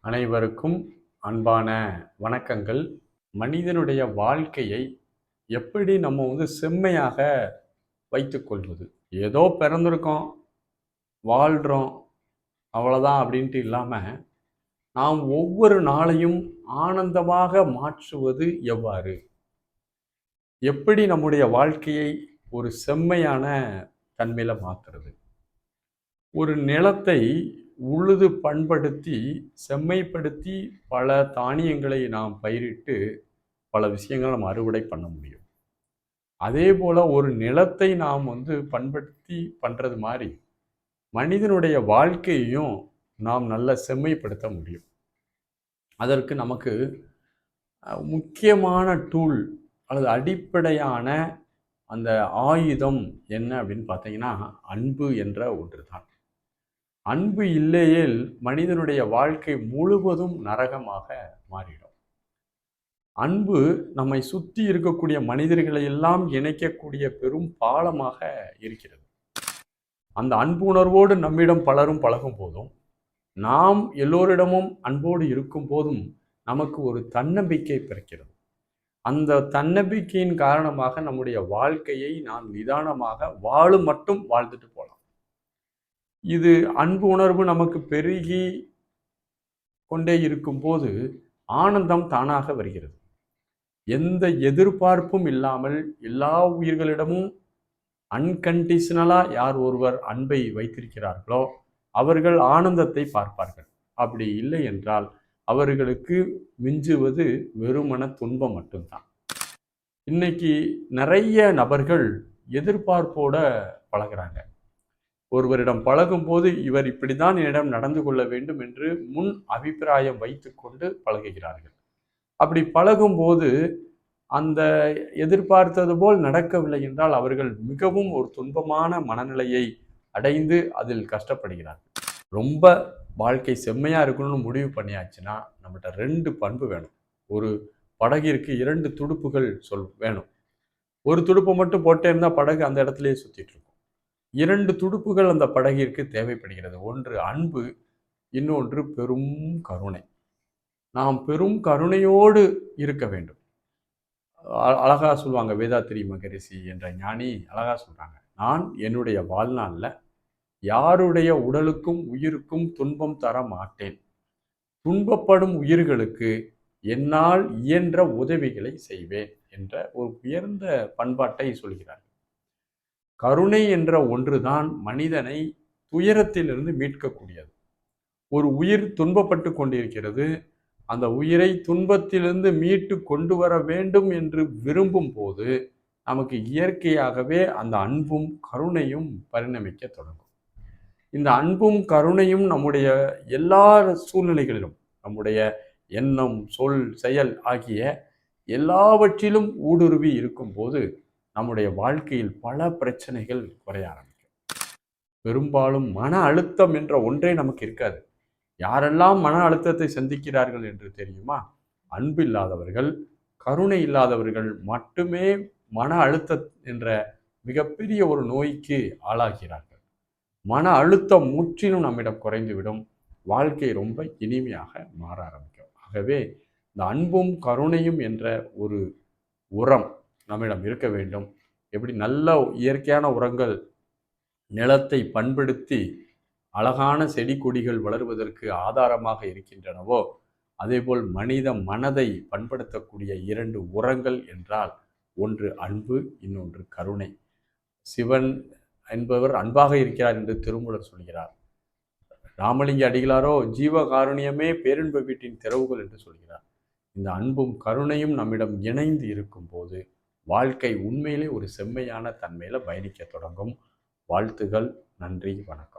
அனைவருக்கும் அன்பான வணக்கங்கள். மனிதனுடைய வாழ்க்கையை எப்படி நம்ம செம்மையாக வைத்துக்கொள்வது? ஏதோ பிறந்திருக்கோம், வாழ்கிறோம், அவ்வளோதான் அப்படின்ட்டு இல்லாமல் நாம் ஒவ்வொரு நாளையும் ஆனந்தமாக மாற்றுவது எவ்வாறு? எப்படி நம்முடைய வாழ்க்கையை ஒரு செம்மையான தன்மையில் மாற்றுறது? ஒரு நிலத்தை உழுது பண்படுத்தி செம்மைப்படுத்தி பல தானியங்களை நாம் பயிரிட்டு பல விஷயங்களை நம்ம அறுவடை பண்ண முடியும். அதே போல் ஒரு நிலத்தை நாம் பண்படுத்தி பண்ணுறது மாதிரி மனிதனுடைய வாழ்க்கையையும் நாம் நல்ல செம்மைப்படுத்த முடியும். அதற்கு நமக்கு முக்கியமான டூல் அல்லது அடிப்படையான அந்த ஆயுதம் என்ன அப்படின்னு பார்த்தீங்கன்னா அன்பு என்ற ஒன்று தான். அன்பு இல்லையேல் மனிதனுடைய வாழ்க்கை முழுவதும் நரகமாக மாறிடும். அன்பு நம்மை சுற்றி இருக்கக்கூடிய மனிதர்களை எல்லாம் இணைக்கக்கூடிய பெரும் பாலமாக இருக்கிறது. அந்த அன்பு உணர்வோடு நம்மிடம் பலரும் பழகும் போதும், நாம் எல்லோரிடமும் அன்போடு இருக்கும் போதும் நமக்கு ஒரு தன்னம்பிக்கை பிறக்கிறது. அந்த தன்னம்பிக்கையின் காரணமாக நம்முடைய வாழ்க்கையை நாம் நிதானமாக மட்டும் வாழ்ந்துட்டு போகலாம். இது அன்பு உணர்வு நமக்கு பெருகி கொண்டே இருக்கும்போது ஆனந்தம் தானாக வருகிறது. எந்த எதிர்பார்ப்பும் இல்லாமல் எல்லா உயிர்களிடமும் அன்கண்டிஷனலாக யார் ஒருவர் அன்பை வைத்திருக்கிறார்களோ அவர்கள் ஆனந்தத்தை பார்ப்பார்கள். அப்படி இல்லை என்றால் அவர்களுக்கு மிஞ்சுவது வெறுமன துன்பம் மட்டும்தான். இன்னைக்கு நிறைய நபர்கள் எதிர்பார்ப்போட பழகிறாங்க. ஒருவரிடம் பழகும் போது இவர் இப்படித்தான் என்னிடம் நடந்து கொள்ள வேண்டும் என்று முன் அபிப்பிராயம் வைத்து கொண்டு பழகுகிறார்கள். அப்படி பழகும் போது அந்த எதிர்பார்த்தது போல் நடக்கவில்லை என்றால் அவர்கள் மிகவும் ஒரு துன்பமான மனநிலையை அடைந்து அதில் கஷ்டப்படுகிறார்கள். ரொம்ப வாழ்க்கை செம்மையா இருக்கணும்னு முடிவு பண்ணியாச்சுன்னா நம்மகிட்ட 2 பண்பு வேணும். ஒரு படகிற்கு 2 துடுப்புகள் வேணும். ஒரு துடுப்பை மட்டும் போட்டே இருந்தால் படகு அந்த இடத்துலயே சுத்திட்டு இருக்கும். 2 துடுப்புகள் அந்த படகிற்கு தேவைப்படுகிறது. ஒன்று அன்பு, இன்னொன்று பெரும் கருணை. நாம் பெரும் கருணையோடு இருக்க வேண்டும். அழகா சொல்லுவாங்க, வேதாத்திரி மகரிஷி என்ற ஞானி அழகா சொல்றாங்க, நான் என்னுடைய வாழ்நாளில் யாருடைய உடலுக்கும் உயிருக்கும் துன்பம் தர மாட்டேன். துன்பப்படும் உயிர்களுக்கு என்னால் இயன்ற உதவிகளை செய்வேன் என்ற ஒரு உயர்ந்த பண்பாட்டை சொல்கிறார். கருணை என்ற ஒன்றுதான் மனிதனை துயரத்திலிருந்து மீட்கக்கூடியது. ஒரு உயிர் துன்பப்பட்டு கொண்டிருக்கிறது. அந்த உயிரை துன்பத்திலிருந்து மீட்டு கொண்டு வர வேண்டும் என்று விரும்பும் போது நமக்கு இயற்கையாகவே அந்த அன்பும் கருணையும் பரிணமிக்க தொடங்கும். இந்த அன்பும் கருணையும் நம்முடைய எல்லா சூழ்நிலைகளிலும் நம்முடைய எண்ணம், சொல், செயல் ஆகிய எல்லாவற்றிலும் ஊடுருவி இருக்கும் போது நம்முடைய வாழ்க்கையில் பல பிரச்சனைகள் குறைய ஆரம்பிக்கும். பெரும்பாலும் மன அழுத்தம் என்ற ஒன்றே நமக்கு இருக்காது. யாரெல்லாம் மன அழுத்தத்தை சந்திக்கிறார்கள் என்று தெரியுமா? அன்பு இல்லாதவர்கள், கருணை இல்லாதவர்கள் மட்டுமே மன அழுத்தம் என்ற மிகப்பெரிய ஒரு நோய்க்கு ஆளாகிறார்கள். மன அழுத்தம் முற்றிலும் நம்மிடம் குறைந்துவிடும். வாழ்க்கை ரொம்ப இனிமையாக மாற ஆரம்பிக்கும். ஆகவே இந்த அன்பும் கருணையும் என்ற ஒரு உரம் நம்மிடம் இருக்க வேண்டும். எப்படி நல்ல இயற்கையான உரங்கள் நிலத்தை பண்படுத்தி அழகான செடி கொடிகள் வளருவதற்கு ஆதாரமாக இருக்கின்றனவோ அதேபோல் மனித மனதை பண்படுத்தக்கூடிய 2 உரங்கள் என்றால் ஒன்று அன்பு, இன்னொன்று கருணை. சிவன் என்பவர் அன்பாக இருக்கிறார் என்று திருமூலர் சொல்கிறார். ராமலிங்க அடிகளாரோ ஜீவகாருண்யமே பேரின்ப வீட்டின் திறவுகள் என்று சொல்கிறார். இந்த அன்பும் கருணையும் நம்மிடம் இணைந்து இருக்கும் போது வாழ்க்கை உண்மையிலே ஒரு செம்மையான தன்மையில பயணிக்க தொடங்கும். வாழ்த்துகள். நன்றி, வணக்கம்.